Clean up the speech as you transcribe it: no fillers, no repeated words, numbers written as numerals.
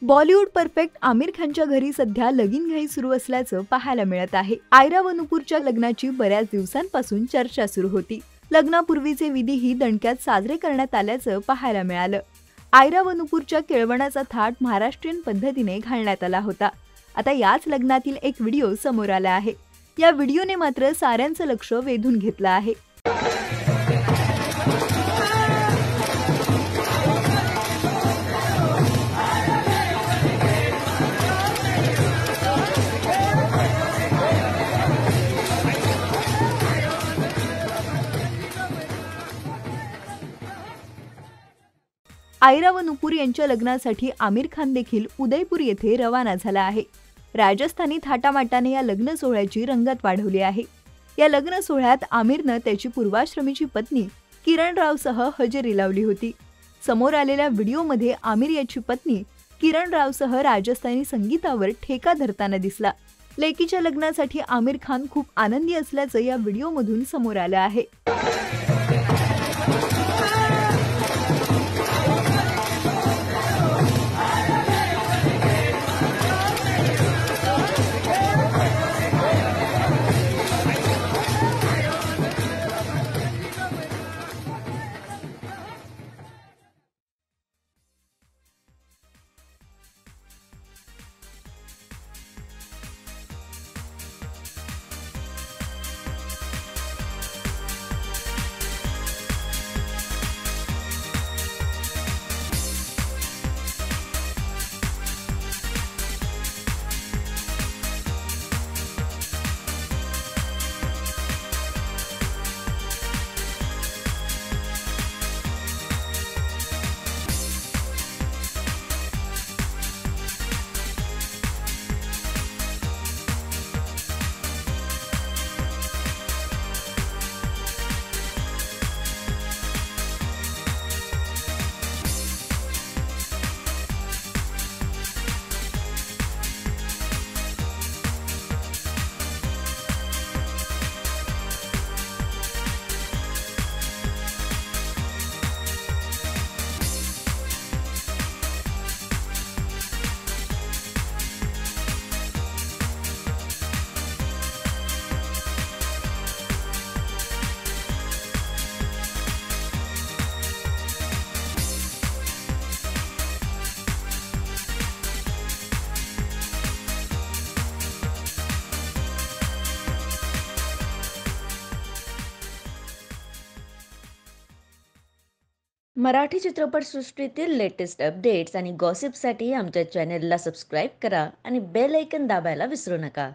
Bollywood perfect Aamir खानच्या घरी सध्या लगीनघाई सुरू असल्याचं पाहायला मिळत आहे। आयरा व नुपूरच्या लग्नाची बऱ्याच दिवसांपासून चर्चा सुरू होती। लग्नापूर्वीचे विधीही दणक्यात साजरे करण्यात आल्याचं पाहायला मिळालं। आयरा व नुपूरच्या केळवणाचा थाट महाराष्ट्रीयन पद्धतीने घालण्यात आला होता। आता याच लग्नातील एक व्हिडिओ समोर आला आहे। या व्हिडिओने मात्र साऱ्यांचं लक्ष वेधून घेतलं आहे। आयरा व नुपूर यांच्या लग्नासाठी आमिर खान देखील उदयपूर येथे रवाना झाला आहे। राजस्थानी थाटामाटाने या लग्न सोहळ्याची रंगत वाढवली आहे। या लग्न सोहळ्यात आमिरनं त्याची पूर्वाश्रमीची पत्नी किरण रावसह हजेरी लावली होती। समोर आलेल्या व्हिडिओमध्ये आमिर याची पत्नी किरण रावसह राजस्थानी संगीतावर ठेका धरताना दिसला। लेकीच्या लग्नासाठी आमिर खान खूप आनंदी असल्याचं या व्हिडिओमधून समोर आलं आहे। मराठी चित्रपटसृष्टीतील लेटेस्ट अपडेट्स आणि गॉसिपसाठी आमच्या चॅनेलला सबस्क्राईब करा आणि बेल आयकॉन दाबायला विसरू नका।